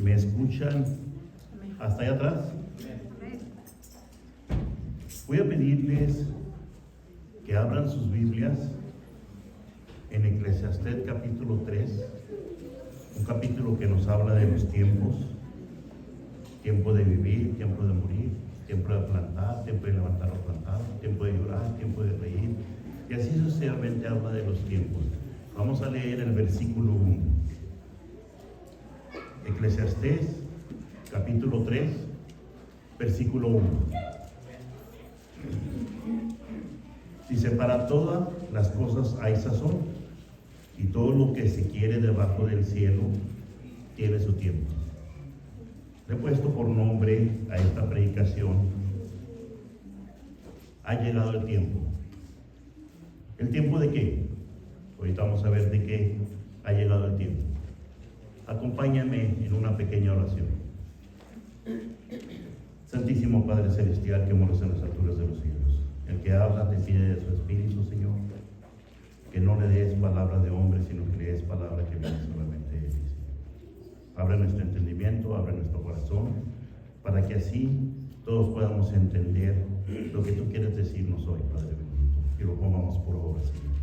¿Me escuchan hasta allá atrás? Voy a pedirles que abran sus Biblias en Eclesiastés capítulo 3, un capítulo que nos habla de los tiempos, tiempo de vivir, tiempo de morir, tiempo de plantar, tiempo de levantar lo plantado, tiempo de llorar, tiempo de reír, y así sucesivamente habla de los tiempos. Vamos a leer el versículo 1. Eclesiastés capítulo 3, versículo 1. Dice: para todas las cosas hay sazón, y todo lo que se quiere debajo del cielo tiene su tiempo. Le he puesto por nombre a esta predicación: ha llegado el tiempo. ¿El tiempo de qué? Ahorita vamos a ver de qué ha llegado el tiempo. Acompáñame en una pequeña oración. Santísimo Padre Celestial, que moras en las alturas de los cielos, el que habla te pide de su Espíritu, Señor, que no le des palabra de hombre, sino que le des palabra que viene solamente de ti. Abre nuestro entendimiento, abre nuestro corazón, para que así todos podamos entender lo que tú quieres decirnos hoy, Padre bendito, y lo pongamos por obra, Señor.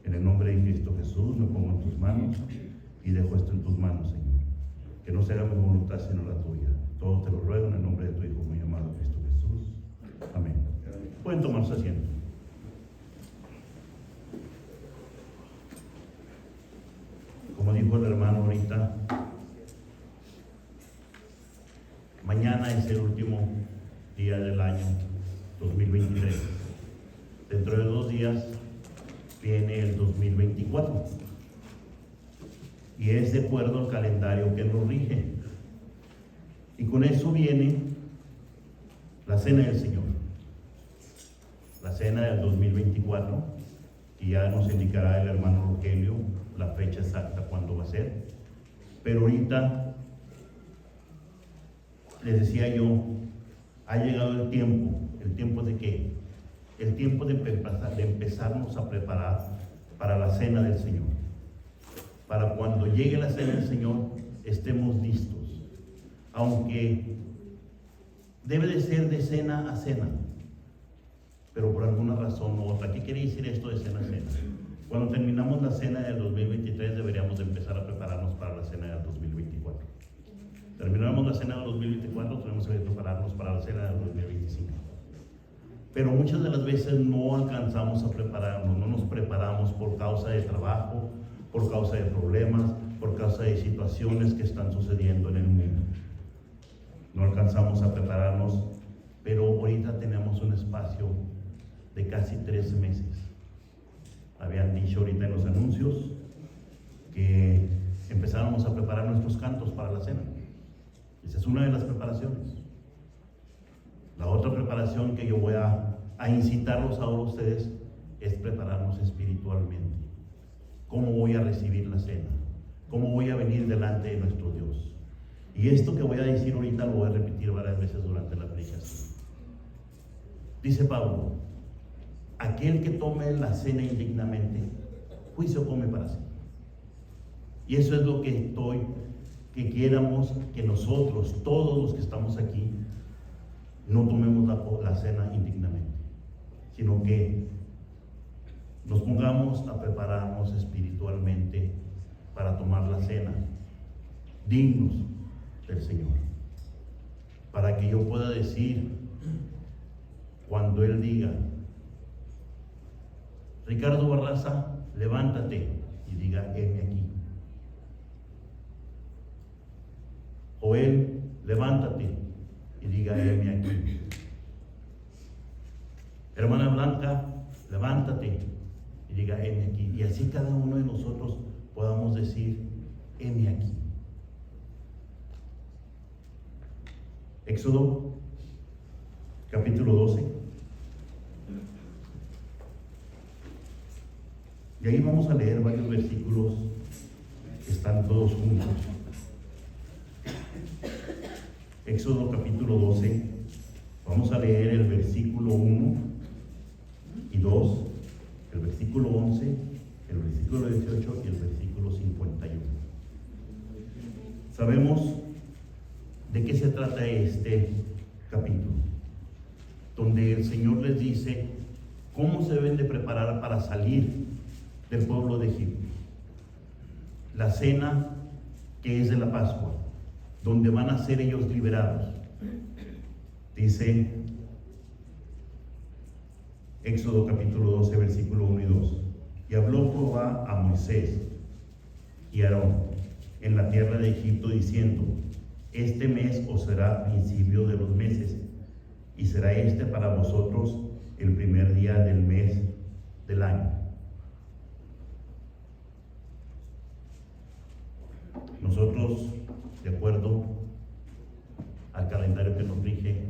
En el nombre de Cristo Jesús me pongo en tus manos y dejo esto en tus manos, Señor. Que no se haga mi voluntad sino la tuya. Todo te lo ruego en el nombre de tu Hijo muy amado Cristo Jesús. Amén. Pueden tomarse asiento. Como dijo el hermano ahorita, mañana es el último día del año 2023. Dentro de 2 días viene el 2024. Y es de acuerdo al calendario que nos rige. Y con eso viene la cena del Señor. La cena del 2024, y ya nos indicará el hermano Rogelio la fecha exacta cuándo va a ser. Pero ahorita les decía yo, ha llegado el tiempo. ¿El tiempo de qué? El tiempo de empezarnos a preparar para la cena del Señor. Para cuando llegue la cena del Señor estemos listos. Aunque debe de ser de cena a cena, pero por alguna razón u otra. ¿Qué quiere decir esto de cena a cena? Cuando terminamos la cena del 2023 deberíamos de empezar a prepararnos para la cena del 2024. Terminamos la cena del 2024, tenemos que prepararnos para la cena del 2025. Pero muchas de las veces no alcanzamos a prepararnos, no nos preparamos por causa de trabajo, por causa de problemas, por causa de situaciones que están sucediendo en el mundo. No alcanzamos a prepararnos, pero ahorita tenemos un espacio de casi 3 meses. Habían dicho ahorita en los anuncios que empezáramos a preparar nuestros cantos para la cena. Esa es una de las preparaciones. La otra preparación que yo voy a incitarlos ahora a ustedes es prepararnos espiritualmente. ¿Cómo voy a recibir la cena? ¿Cómo voy a venir delante de nuestro Dios? Y esto que voy a decir ahorita lo voy a repetir varias veces durante la predicación. Dice Pablo: aquel que tome la cena indignamente, juicio come para sí. Y eso es lo que quieramos que nosotros, todos los que estamos aquí, no tomemos la cena indignamente, sino que nos pongamos a prepararnos espiritualmente para tomar la cena, dignos del Señor, para que yo pueda decir cuando Él diga: Ricardo Barraza, levántate, y diga: heme aquí. Joel, levántate, y diga: heme aquí. Hermana Blanca, levántate, y diga: heme aquí. Y así cada uno de nosotros podamos decir: heme aquí. Éxodo capítulo 12. Y ahí vamos a leer varios versículos que están todos juntos. Éxodo capítulo 12. Vamos a leer el versículo 1 y 2, el versículo 11, el versículo 18 y el versículo 51. Sabemos ¿De qué se trata este capítulo? Donde el Señor les dice cómo se deben de preparar para salir del pueblo de Egipto. La cena que es de la Pascua, donde van a ser ellos liberados. Dice Éxodo capítulo 12, versículo 1 y 2. Y habló Jehová a Moisés y a Aarón en la tierra de Egipto, diciendo: este mes os será principio de los meses, y será este para vosotros el primer día del mes del año. Nosotros, de acuerdo al calendario que nos rige,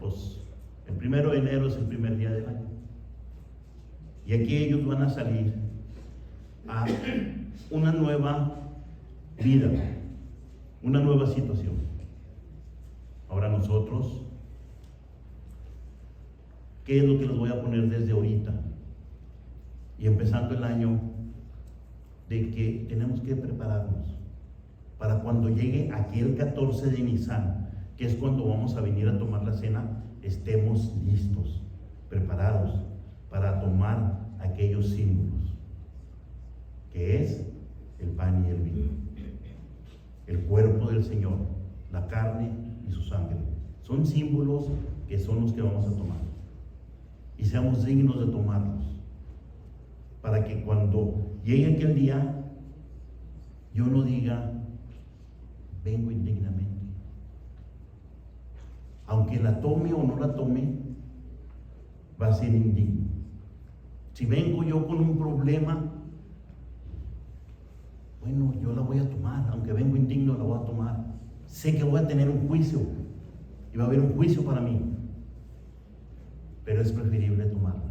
pues el 1 de enero es el primer día del año. Y aquí ellos van a salir a una nueva vida, una nueva situación. Ahora nosotros, ¿qué es lo que les voy a poner desde ahorita? Y empezando el año, de que tenemos que prepararnos para cuando llegue aquel 14 de Nisan, que es cuando vamos a venir a tomar la cena, estemos listos, preparados para tomar aquellos símbolos, que es el pan y el vino, el cuerpo del Señor, la carne y su sangre. Son símbolos que son los que vamos a tomar, y seamos dignos de tomarlos, para que cuando llegue aquel día, yo no diga: vengo indignamente. Aunque la tome o no la tome, va a ser indigno. Si vengo yo con un problema, bueno, yo la voy a tomar. Aunque vengo indigno, la voy a tomar. Sé que voy a tener un juicio, y va a haber un juicio para mí, pero es preferible tomarla.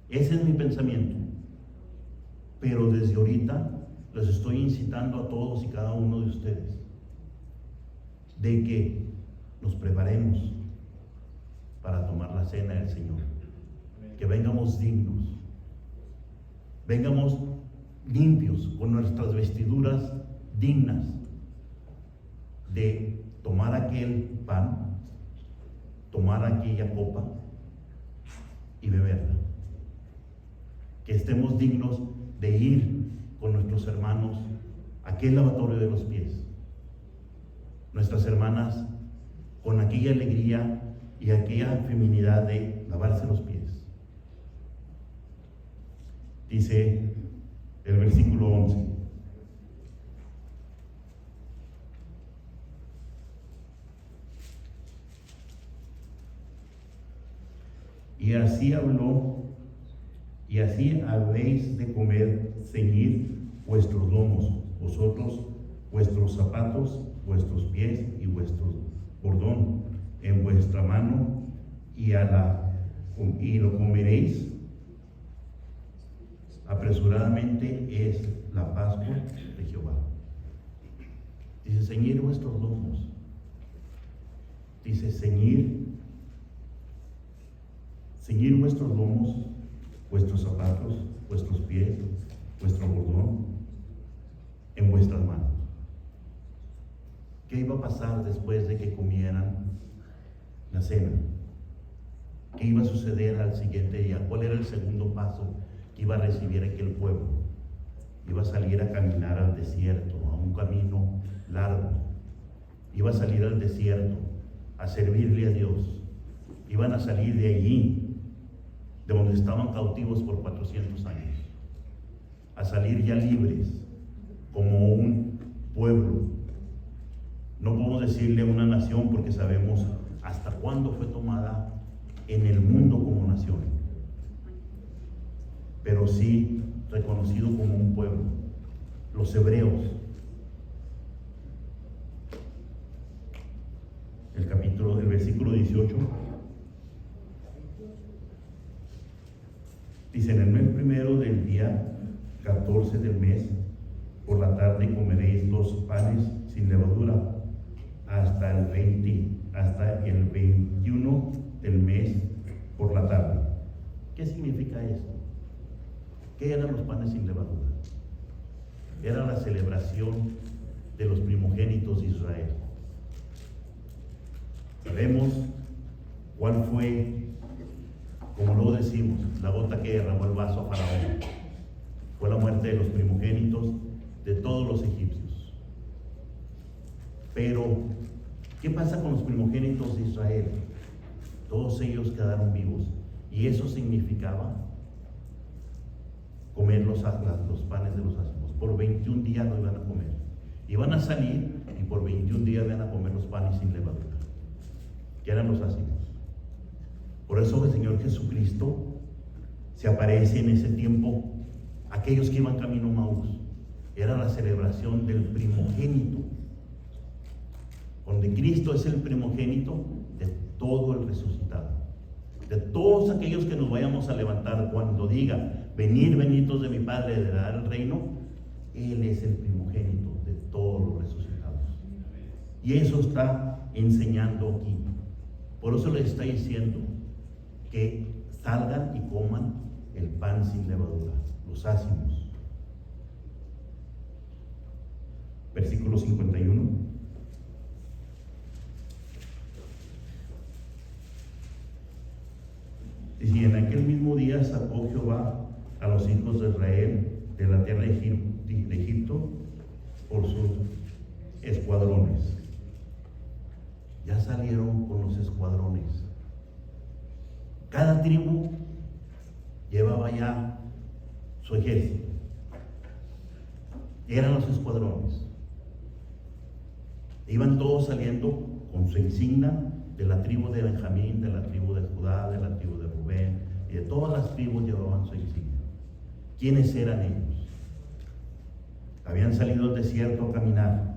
Ese es mi pensamiento. Pero desde ahorita los estoy incitando a todos y cada uno de ustedes de que nos preparemos para tomar la cena del Señor. Que vengamos dignos, vengamos limpios, con nuestras vestiduras dignas de tomar aquel pan, tomar aquella copa y beberla. Que estemos dignos de ir con nuestros hermanos a aquel lavatorio de los pies. Nuestras hermanas con aquella alegría y aquella feminidad de lavarse los pies. Dice el versículo 11: y así habló, y así habéis de comer, ceñid vuestros lomos, vosotros, vuestros zapatos, vuestros pies y vuestro bordón en vuestra mano, y lo comeréis apresuradamente, es la Pascua de Jehová. Dice: ceñid vuestros lomos. Dice: ceñid vuestros lomos, vuestros zapatos, vuestros pies, vuestro bordón en vuestras manos. ¿Qué iba a pasar después de que comieran la cena? ¿Qué iba a suceder al siguiente día? ¿Cuál era el segundo paso que iba a recibir aquel pueblo? Iba a salir a caminar al desierto, a un camino largo. Iba a salir al desierto a servirle a Dios. Iban a salir de allí, de donde estaban cautivos por 400 años, a salir ya libres como un pueblo. No podemos decirle una nación porque sabemos hasta cuándo fue tomada en el mundo como nación, pero sí reconocido como un pueblo, los hebreos. El versículo 18 dice: en el mes primero del día 14 del mes, por la tarde comeréis 2 panes sin levadura hasta el 21 del mes por la tarde. ¿Qué significa esto? ¿Qué eran los panes sin levadura? Era la celebración de los primogénitos de Israel. Sabemos cuál fue, como lo decimos, la gota que derramó el vaso a Faraón. Fue la muerte de los primogénitos de todos los egipcios. Pero, ¿qué pasa con los primogénitos de Israel? Todos ellos quedaron vivos. Y eso significaba comer los panes de los ácimos. Por 21 días no iban a comer. Iban a salir y por 21 días iban a comer los panes sin levadura, que eran los ácimos. Por eso el Señor Jesucristo se aparece en ese tiempo a aquellos que iban camino a Maús. Era la celebración del primogénito, donde Cristo es el primogénito de todo el resucitado, de todos aquellos que nos vayamos a levantar cuando diga: venid benditos de mi Padre, heredar el reino. Él es el primogénito de todos los resucitados. Y eso está enseñando aquí. Por eso les está diciendo que salgan y coman el pan sin levadura, los ácimos. Versículo 51. Dice: y en aquel mismo día sacó Jehová a los hijos de Israel de la tierra de Egipto por sus escuadrones. Ya salieron con los escuadrones. Cada tribu llevaba ya su ejército. Eran los escuadrones. Iban todos saliendo con su insignia de la tribu de Benjamín, de la tribu de Judá, de la tribu de Rubén, y de todas las tribus llevaban su insignia. ¿Quiénes eran ellos? Habían salido al desierto a caminar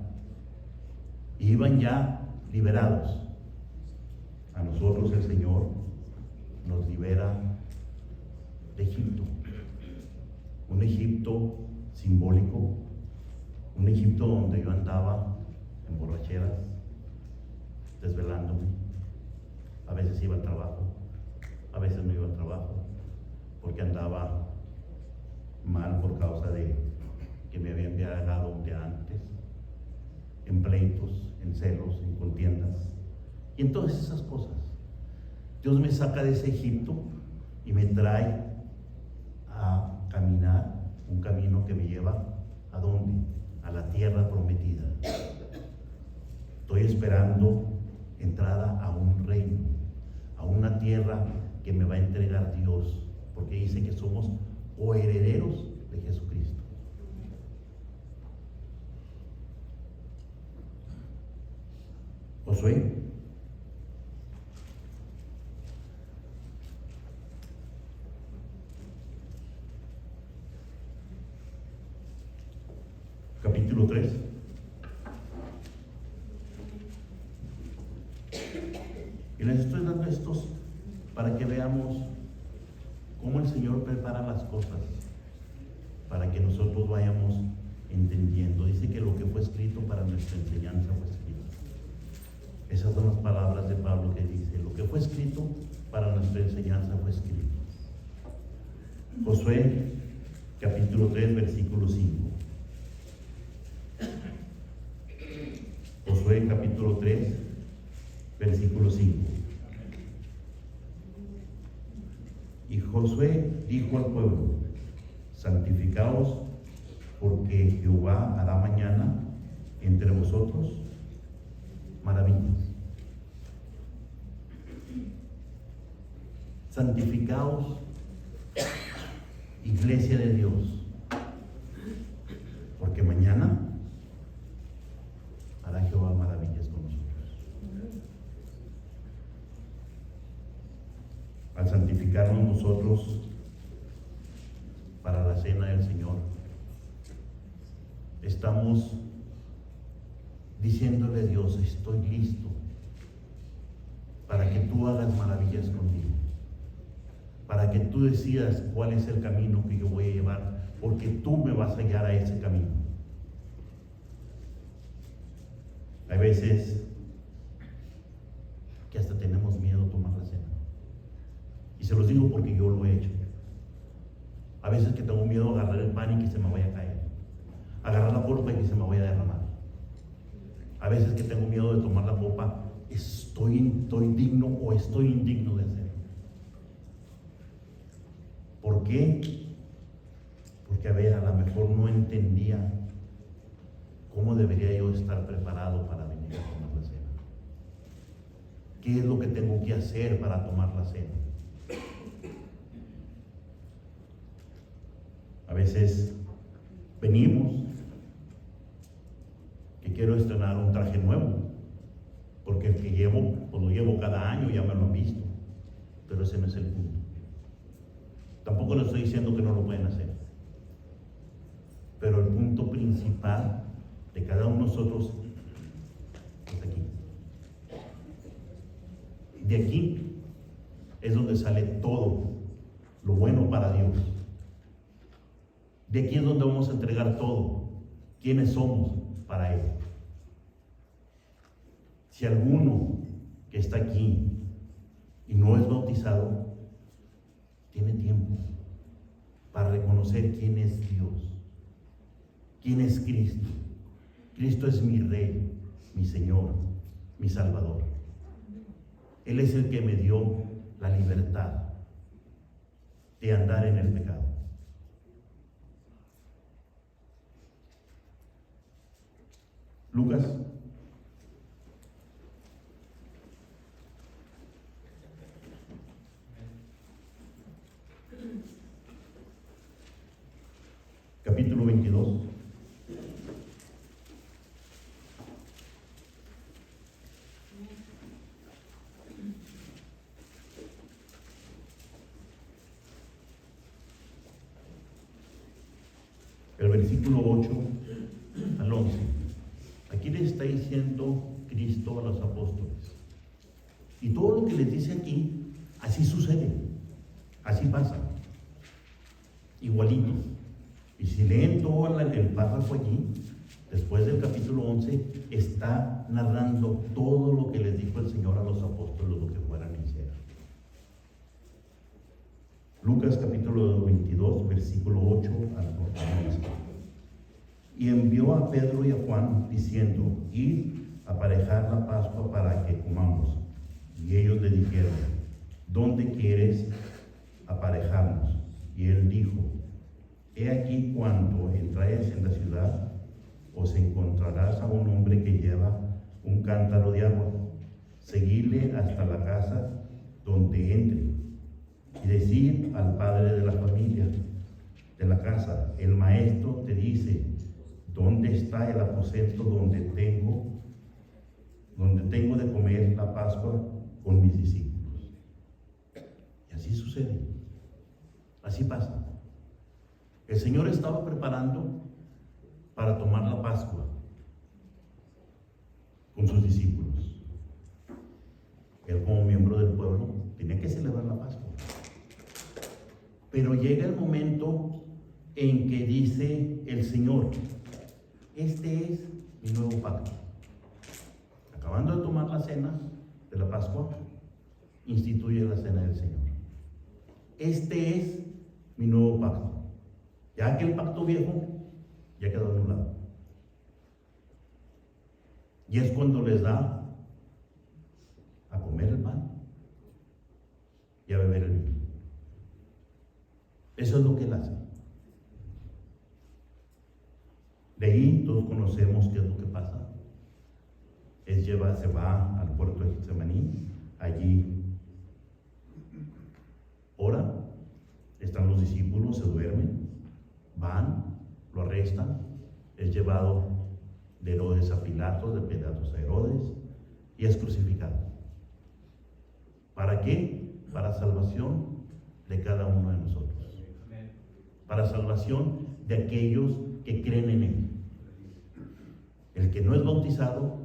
y iban ya liberados. A nosotros el Señor nos libera de Egipto, un Egipto simbólico, un Egipto donde yo andaba en borracheras, desvelándome. A veces iba al trabajo, a veces no iba al trabajo, porque andaba mal por causa de que me había embriagado un día antes, en pleitos, en celos, en contiendas y en todas esas cosas. Dios me saca de ese Egipto y me trae a caminar un camino que me lleva ¿a dónde? A la tierra prometida. Estoy esperando entrada a un reino, a una tierra que me va a entregar Dios, porque dice que somos coherederos de Jesucristo. Josué, capítulo 3. Y les estoy dando estos para que veamos cómo el Señor prepara las cosas para que nosotros vayamos entendiendo. Dice que lo que fue escrito para nuestra enseñanza fue escrito. Esas son las palabras de Pablo que dice: lo que fue escrito para nuestra enseñanza fue escrito. Josué capítulo 3 versículo 5. Josué capítulo 3 versículo 5. Y Josué dijo al pueblo: santificaos, porque Jehová hará mañana entre vosotros maravillas. Santificaos, iglesia de Dios, porque mañana hará Jehová maravillas con nosotros. Al santificarnos nosotros para la cena del Señor, estamos diciéndole a Dios: estoy listo para que tú hagas maravillas conmigo, para que tú decidas cuál es el camino que yo voy a llevar, porque tú me vas a guiar a ese camino. Hay veces que hasta tenemos miedo a tomar la cena, y se los digo porque yo lo he hecho. A veces que tengo miedo a agarrar el pan y que se me vaya a caer, agarrar la polpa y que se me vaya a derramar. A veces que tengo miedo de tomar la copa, estoy digno o estoy indigno de hacerlo. ¿Por qué? Porque a lo mejor no entendía cómo debería yo estar preparado para venir a tomar la cena. ¿Qué es lo que tengo que hacer para tomar la cena? A veces venimos que quiero estrenar un traje nuevo, porque el que llevo, pues lo llevo cada año, ya me lo han visto, pero ese no es el punto. Tampoco le estoy diciendo que no lo pueden hacer, pero el punto principal de cada uno de nosotros es aquí. De aquí es donde sale todo lo bueno para Dios. De aquí es donde vamos a entregar todo, quiénes somos para Él. Si alguno que está aquí y no es bautizado, tiene tiempo para reconocer quién es Dios, quién es Cristo. Cristo es mi Rey, mi Señor, mi Salvador. Él es el que me dio la libertad de andar en el pecado. Lucas capítulo 22. El versículo 8 al 11. Aquí les está diciendo Cristo a los apóstoles. Y todo lo que les dice aquí, así sucede, así pasa, igualito. Y si leen todo el párrafo allí, después del capítulo 11, está narrando todo lo que les dijo el Señor a los apóstoles, lo que fueran a hacer. Lucas capítulo 22, versículo 8 al 11. Y envió a Pedro y a Juan, diciendo: id a aparejar la Pascua para que comamos. Y ellos le dijeron: ¿dónde quieres aparejarnos? Y él dijo: he aquí, cuando entráis en la ciudad, os encontrarás a un hombre que lleva un cántaro de agua. Seguidle hasta la casa donde entre, y decid al padre de la familia de la casa: el maestro te dice, ¿dónde está el aposento donde tengo de comer la Pascua con mis discípulos? Y así sucede, así pasa. El Señor estaba preparando para tomar la Pascua con sus discípulos. Él, como miembro del pueblo, tenía que celebrar la Pascua. Pero llega el momento en que dice el Señor: este es mi nuevo pacto. Acabando de tomar la cena de la Pascua, instituye la cena del Señor. Este es mi nuevo pacto. Ya que el pacto viejo ya quedó anulado. Y es cuando les da a comer el pan y a beber el vino. Eso es lo que Él hace. De ahí todos conocemos qué es lo que pasa. Se va al puerto de Getsemaní, allí ora, están los discípulos, se duermen, van, lo arrestan, es llevado de Herodes a Pilatos, de Pilatos a Herodes, y es crucificado. ¿Para qué? Para salvación de cada uno de nosotros. Para salvación de aquellos que creen en Él. El que no es bautizado,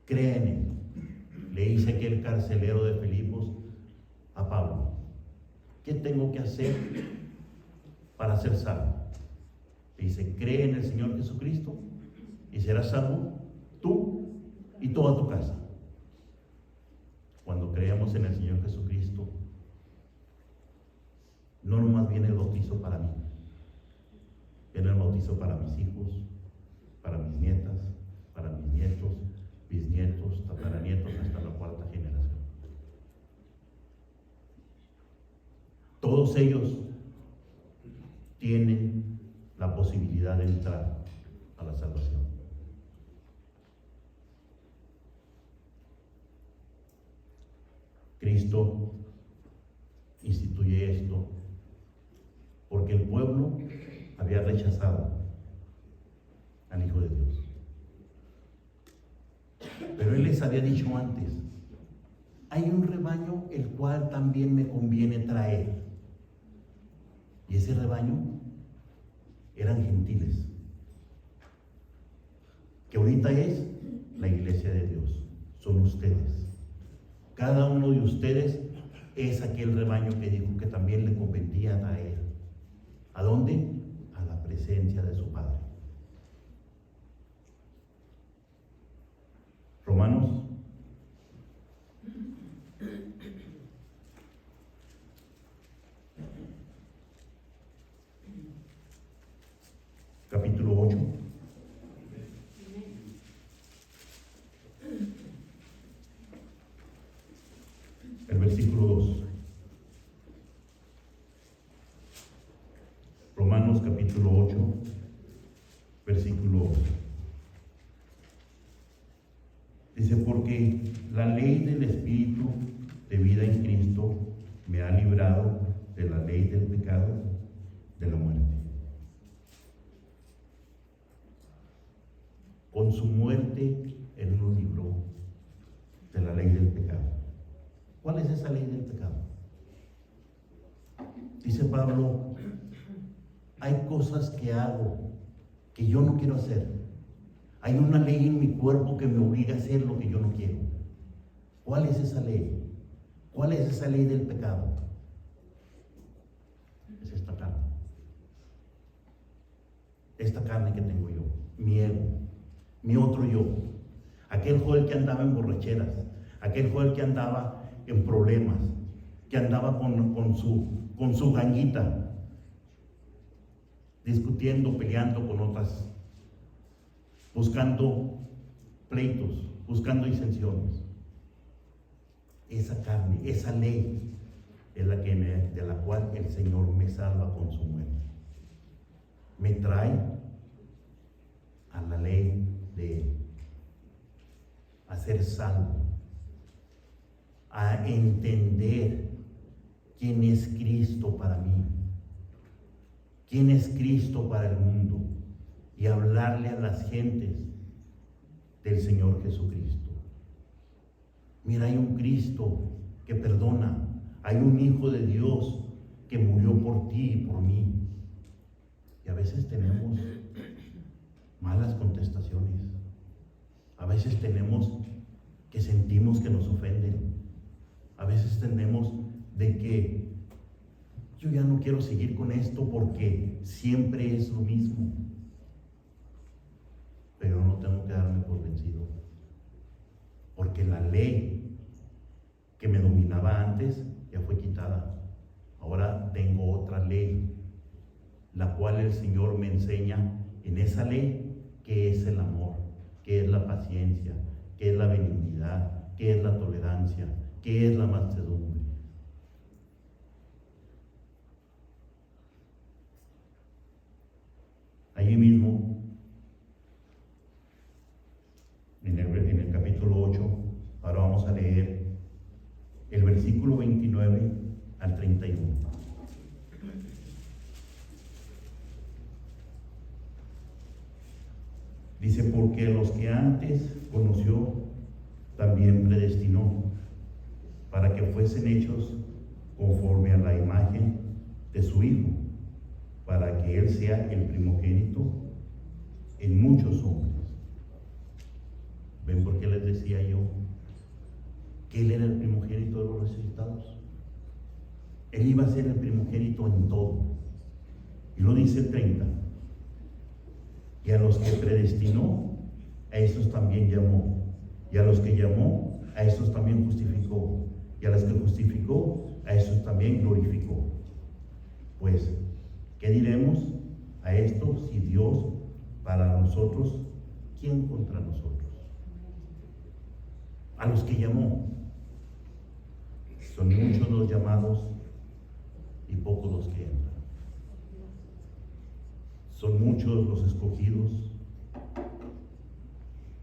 cree en Él. Le dice aquel carcelero de Filipos a Pablo: ¿qué tengo que hacer para ser salvo? Le dice: cree en el Señor Jesucristo y serás salvo tú y toda tu casa. Cuando creemos en el Señor Jesucristo, no nomás viene el bautizo para mí, viene el bautizo para mis hijos, para mis nietas, para mis nietos, todos ellos tienen la posibilidad de entrar a la salvación. Cristo instituye esto porque el pueblo había rechazado al Hijo de Dios. Pero Él les había dicho antes, hay un rebaño el cual también me conviene traer. Y ese rebaño eran gentiles, que ahorita es la iglesia de Dios, son ustedes. Cada uno de ustedes es aquel rebaño que dijo que también le convenía traer. ¿A dónde? A la presencia de su Padre. Romanos capítulo 8. El versículo 2. Romanos capítulo 8, versículo 2. Dice, porque la ley del Espíritu de vida en Cristo me ha librado de la ley del pecado, de la muerte. Con su muerte, Él nos libró de la ley del pecado. ¿Cuál es esa ley del pecado? Dice Pablo, hay cosas que hago que yo no quiero hacer. Hay una ley en mi cuerpo que me obliga a hacer lo que yo no quiero. ¿Cuál es esa ley? ¿Cuál es esa ley del pecado? Es esta carne. Esta carne que tengo yo, mi ego, mi otro yo. Aquel joven que andaba en borracheras, aquel joven que andaba en problemas, que andaba con su ganguita, discutiendo, peleando con otras, buscando pleitos, buscando disensiones. Esa carne, esa ley es la que de la cual el Señor me salva con su muerte. Me trae a la ley de a ser salvo, a entender quién es Cristo para mí, quién es Cristo para el mundo, y hablarle a las gentes del Señor Jesucristo. Mira, hay un Cristo que perdona, hay un Hijo de Dios que murió por ti y por mí. Y a veces tenemos malas contestaciones, a veces tenemos que sentimos que nos ofenden, a veces tenemos de que yo ya no quiero seguir con esto porque siempre es lo mismo. Pero no tengo que darme por vencido, porque la ley que me dominaba antes ya fue quitada. Ahora tengo otra ley, la cual el Señor me enseña en esa ley qué es el amor, qué es la paciencia, qué es la benignidad, qué es la tolerancia, qué es la mansedumbre. Allí mismo, en el capítulo 8, ahora vamos a leer el versículo 29 al 31. Dice, porque los que antes conoció, también predestinó, para que fuesen hechos conforme a la imagen de su Hijo, para que Él sea el primogénito en muchos hombres. ¿Ven por qué les decía yo que Él era el primogénito de los resucitados? Él iba a ser el primogénito en todo. Y lo dice el 30. Y a los que predestinó, a esos también llamó. Y a los que llamó, a esos también justificó. Y a los que justificó, a esos también glorificó. Pues, ¿qué diremos a esto? Si Dios para nosotros, ¿quién contra nosotros? A los que llamó. Son muchos los llamados y pocos los que entran. Son muchos los escogidos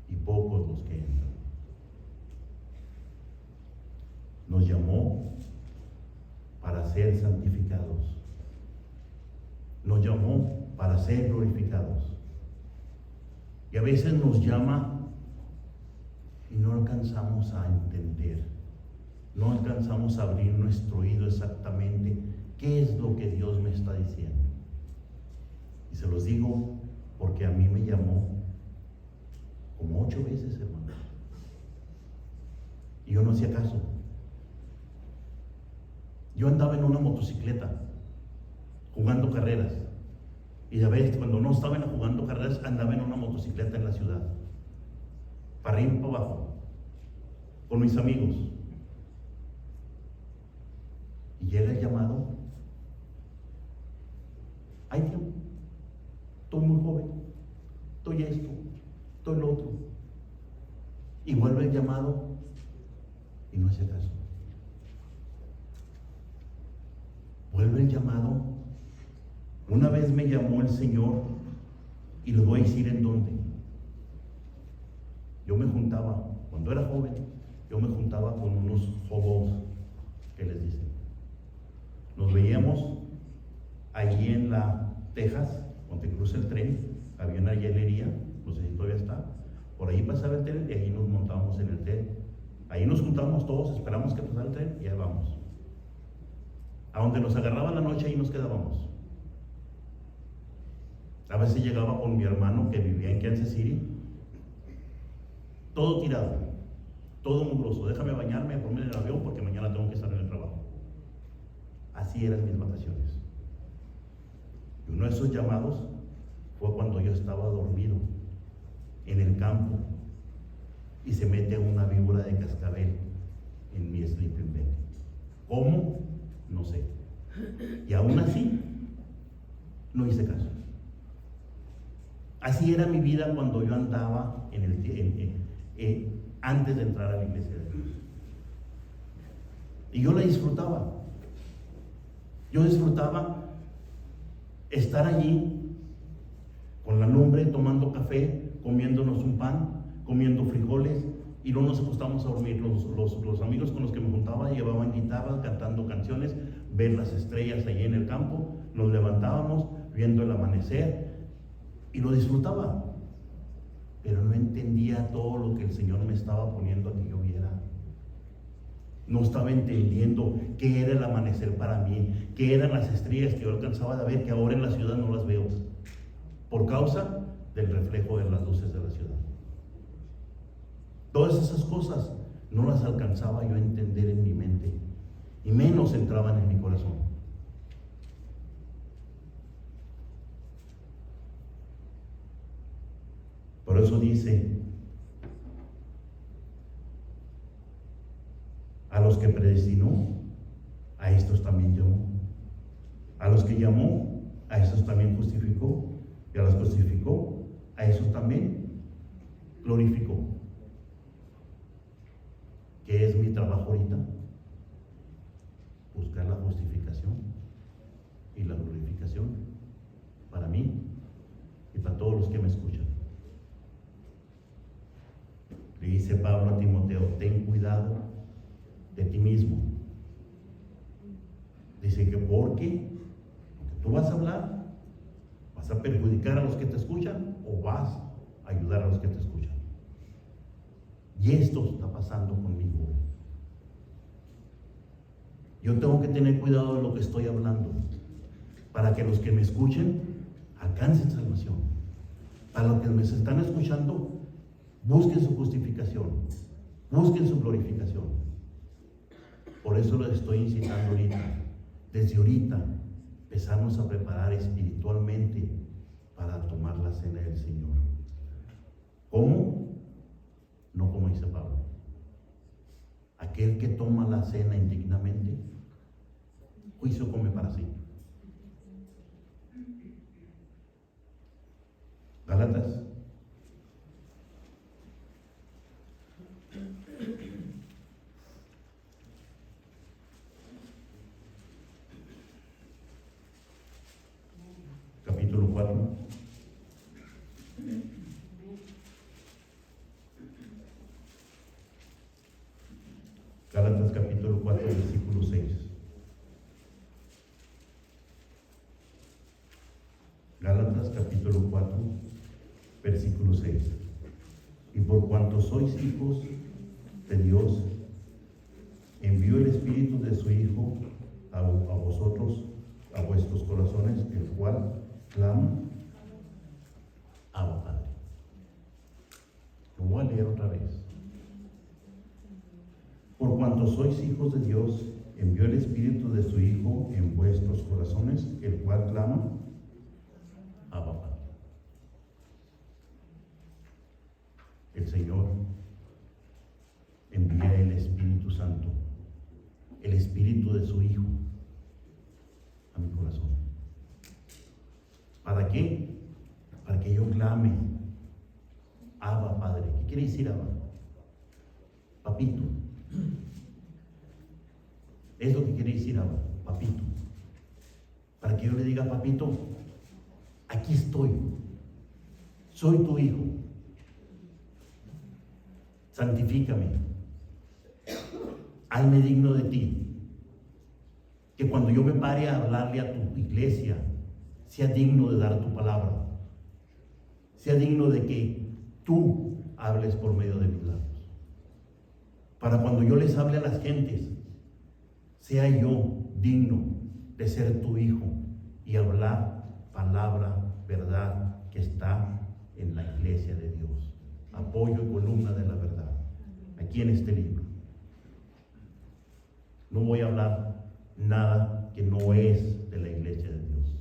y pocos los que entran. Nos llamó para ser santificados. Nos llamó para ser glorificados. Y a veces nos llama y no alcanzamos a entender, no alcanzamos a abrir nuestro oído exactamente qué es lo que Dios me está diciendo. Y se los digo porque a mí me llamó como 8 veces, hermanos. Y yo no hacía caso. Yo andaba en una motocicleta jugando carreras. Y ya ves, cuando no estaba jugando carreras, andaba en una motocicleta en la ciudad, para arriba y para abajo, con mis amigos. Y llega el llamado. Ay, Dios, estoy muy joven, estoy esto, estoy lo otro. Y vuelve el llamado y no hace caso. Vuelve el llamado. Una vez me llamó el Señor, y les voy a decir en dónde. Yo me juntaba, cuando era joven, yo me juntaba con unos hobos, que les dicen. Nos veíamos allí en la Texas, donde cruza el tren, había una hielería, no sé si todavía está. Por ahí pasaba el tren y ahí nos montábamos en el tren. Ahí nos juntábamos todos, esperamos que pasara el tren y ahí vamos. A donde nos agarraba la noche, ahí nos quedábamos. A veces llegaba con mi hermano que vivía en Kansas City, todo tirado, todo mugroso. Déjame bañarme, ponme en el avión porque mañana tengo que estar en el trabajo. Así eran mis vacaciones. Y uno de esos llamados fue cuando yo estaba dormido en el campo y se mete una víbora de cascabel en mi sleeping bag. ¿Cómo? No sé. Y aún así, no hice caso. Así era mi vida cuando yo andaba antes de entrar a la iglesia de Dios. Y yo la disfrutaba. Yo disfrutaba estar allí con la lumbre, tomando café, comiéndonos un pan, comiendo frijoles, y no nos acostamos a dormir. Los amigos con los que me juntaba llevaban guitarras, cantando canciones, ver las estrellas allí en el campo, nos levantábamos viendo el amanecer y lo disfrutaba, pero no entendía todo lo que el Señor me estaba poniendo a que yo viera. No estaba entendiendo qué era el amanecer para mí, qué eran las estrellas que yo alcanzaba a ver, que ahora en la ciudad no las veo, por causa del reflejo de las luces de la ciudad. Todas esas cosas no las alcanzaba yo a entender en mi mente, y menos entraban en mi corazón. Por eso dice, a los que predestinó, a estos también llamó. A los que llamó, a esos también justificó. Y a los que justificó, a esos también glorificó. ¿Qué es mi trabajo ahorita? Buscar la justificación y la glorificación para mí y para todos los que me escuchan. Le dice Pablo a Timoteo, ten cuidado de ti mismo. Dice que porque tú vas a hablar, vas a perjudicar a los que te escuchan o vas a ayudar a los que te escuchan. Y esto está pasando conmigo hoy. Yo tengo que tener cuidado de lo que estoy hablando para que los que me escuchen alcancen salvación. Para los que me están escuchando, busquen su justificación, busquen su glorificación. Por eso les estoy incitando ahorita, desde ahorita, empezarnos a preparar espiritualmente para tomar la cena del Señor. ¿Cómo? No como dice Pablo. Aquel que toma la cena indignamente, juicio come para sí. Gálatas. 4, versículo 6. Y por cuanto sois hijos de Dios, envió el Espíritu de su Hijo a vosotros, a vuestros corazones, el cual clama, Abba, Padre. Lo voy a leer otra vez. Por cuanto sois hijos de Dios, envió el Espíritu de su Hijo en vuestros corazones, el cual clama, Abba, Padre. El Señor envía el Espíritu Santo, el Espíritu de su Hijo, a mi corazón. ¿Para qué? Para que yo clame, Abba, Padre. ¿Qué quiere decir Abba? Papito. Es lo que quiere decir Abba, papito. Para que yo le diga, papito, aquí estoy, soy tu hijo, santifícame, hazme digno de ti. Que cuando yo me pare a hablarle a tu iglesia, sea digno de dar tu palabra, sea digno de que tú hables por medio de mis labios. Para cuando yo les hable a las gentes, sea yo digno de ser tu hijo y hablar palabra, verdad, que está en la iglesia de Dios. Apoyo y columna de la verdad, aquí en este libro. No voy a hablar nada que no es de la iglesia de Dios.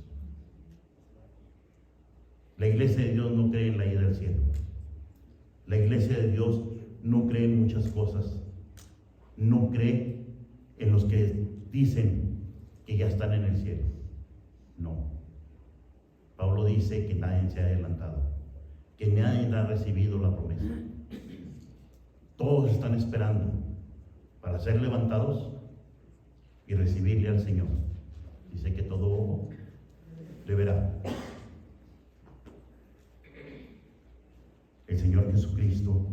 La iglesia de Dios no cree en la ida al cielo. La iglesia de Dios no cree en muchas cosas. No cree en los que dicen que ya están en el cielo. No. Pablo dice que nadie se ha adelantado, que nadie ha recibido la promesa. Todos están esperando para ser levantados y recibirle al Señor. Dice que todo ojo le verá. El Señor Jesucristo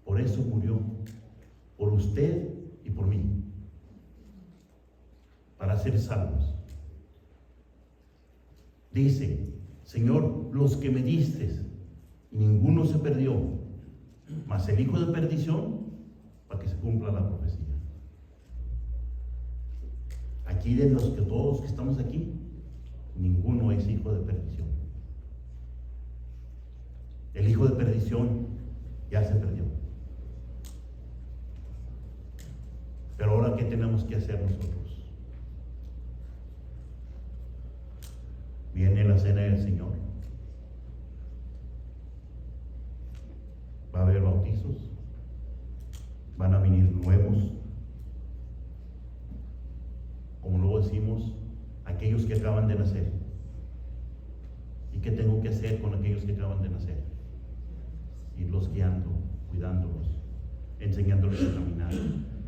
por eso murió, por usted y por mí, para ser salvos. Dice, Señor, los que me diste, ninguno se perdió, mas el hijo de perdición, para que se cumpla la profecía. Aquí de los que todos que estamos aquí, ninguno es hijo de perdición. El hijo de perdición ya se perdió. Pero ahora, ¿qué tenemos que hacer nosotros? Viene la cena del Señor. Va a haber bautizos. Van a venir nuevos. Como luego decimos, aquellos que acaban de nacer. ¿Y qué tengo que hacer con aquellos que acaban de nacer? Irlos guiando, cuidándolos, enseñándoles a caminar.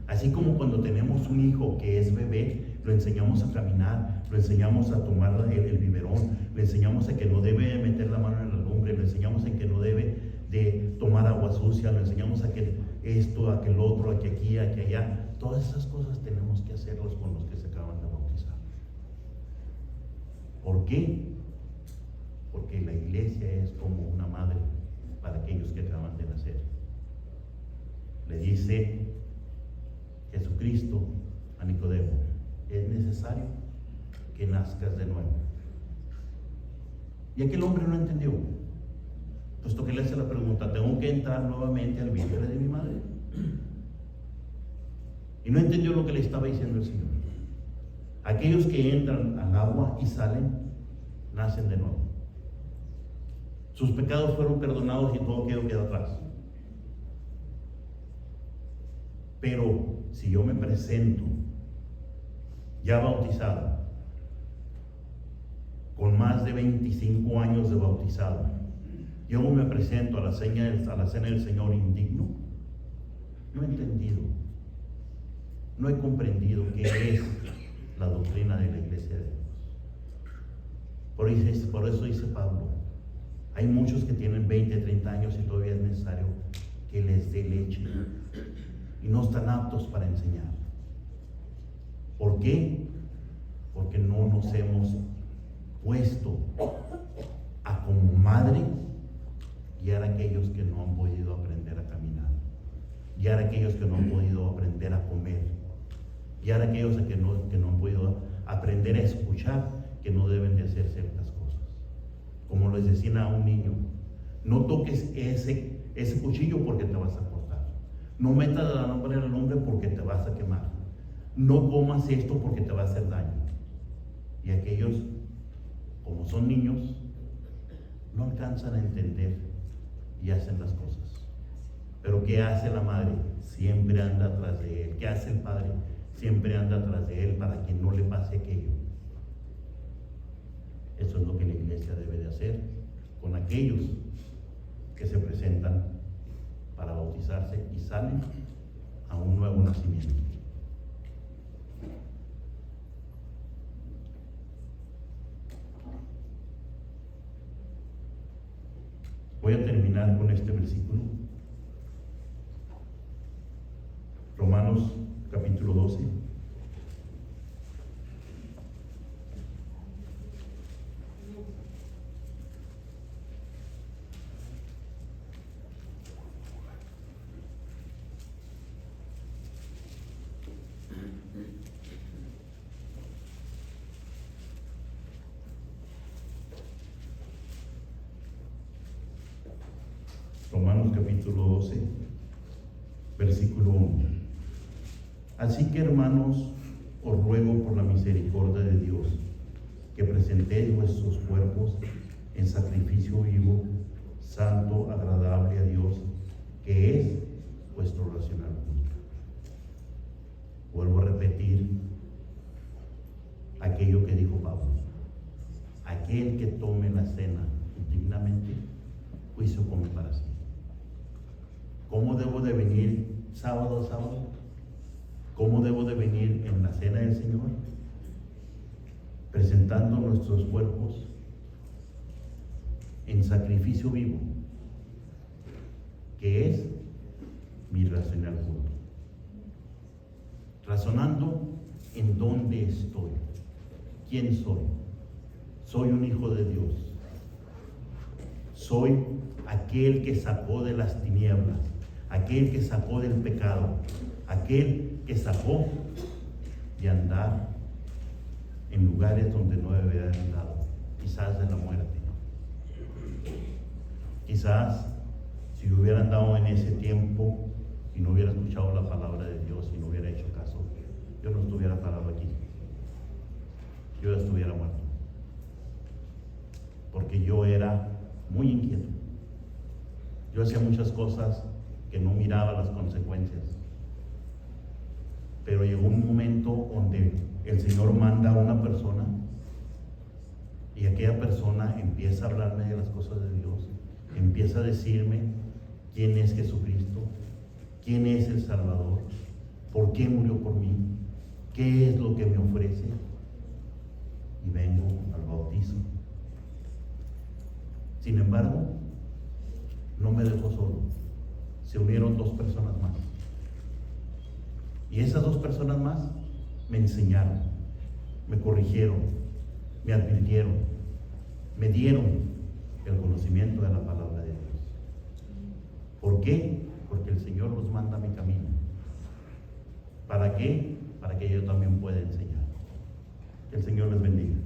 Así como cuando tenemos un hijo que es bebé, lo enseñamos a caminar, lo enseñamos a tomar el biberón, lo enseñamos a que no debe meter la mano en la lumbre, lo enseñamos a que no debe de tomar agua sucia, lo enseñamos a que esto, a que el otro, a que aquí, a que allá. Todas esas cosas tenemos que hacerlos con los que se acaban de bautizar. ¿Por qué? Porque la iglesia es como una madre para aquellos que acaban de nacer. Le dice Jesucristo a Nicodemo, es necesario que nazcas de nuevo. Y aquel hombre no entendió, puesto que le hace la pregunta, ¿tengo que entrar nuevamente al vientre de mi madre? Y no entendió lo que le estaba diciendo el Señor. Aquellos que entran al agua y salen, nacen de nuevo. Sus pecados fueron perdonados y todo quedó atrás. Pero si yo me presento ya bautizado, con más de 25 años de bautizado, yo me presento a la cena del Señor indigno, no he entendido, no he comprendido qué es la doctrina de la iglesia de Dios. Por eso dice Pablo, hay muchos que tienen 20, 30 años y todavía es necesario que les dé leche y no están aptos para enseñar. ¿Por qué? Porque no nos hemos puesto a como madre, guiar a aquellos que no han podido aprender a caminar, guiar a aquellos que no han podido aprender a comer, guiar a aquellos que no han podido aprender a escuchar que no deben de hacer ciertas cosas. Como les decían a un niño, no toques ese cuchillo porque te vas a cortar, no metas la nombre en el hombre porque te vas a quemar, no comas esto porque te va a hacer daño. Y aquellos, como son niños, no alcanzan a entender y hacen las cosas. Pero ¿qué hace la madre? Siempre anda atrás de él. ¿Qué hace el padre? Siempre anda atrás de él para que no le pase aquello. Eso es lo que la iglesia debe de hacer con aquellos que se presentan para bautizarse y salen a un nuevo nacimiento. Voy a terminar con este versículo. Romanos capítulo 12. Romanos capítulo 12, versículo 1. Así que, hermanos, os ruego por la misericordia de Dios que presentéis vuestros cuerpos en sacrificio vivo, santo, agradable a Dios, que es vuestro racional culto. Vuelvo a repetir aquello que dijo Pablo: aquel que tome la cena indignamente, juicio come para sí. ¿Cómo debo de venir sábado a sábado? ¿Cómo debo de venir en la cena del Señor? Presentando nuestros cuerpos en sacrificio vivo, que es mi racional culto. Razonando en dónde estoy, quién soy. Soy un hijo de Dios. Soy aquel que sacó de las tinieblas, aquel que sacó del pecado, aquel que sacó de andar en lugares donde no debe haber andado, quizás de la muerte. Quizás si hubiera andado en ese tiempo y no hubiera escuchado la palabra de Dios y no hubiera hecho caso, yo no estuviera parado aquí, yo ya estuviera muerto, porque yo era muy inquieto. Yo hacía muchas cosas que no miraba las consecuencias, pero llegó un momento donde el Señor manda a una persona y aquella persona empieza a hablarme de las cosas de Dios, empieza a decirme quién es Jesucristo, quién es el Salvador, por qué murió por mí, qué es lo que me ofrece, y vengo al bautizo. Sin embargo, no me dejó solo, se unieron 2 personas más. Y esas 2 personas más me enseñaron, me corrigieron, me advirtieron, me dieron el conocimiento de la palabra de Dios. ¿Por qué? Porque el Señor nos manda a mi camino. ¿Para qué? Para que yo también pueda enseñar. Que el Señor les bendiga.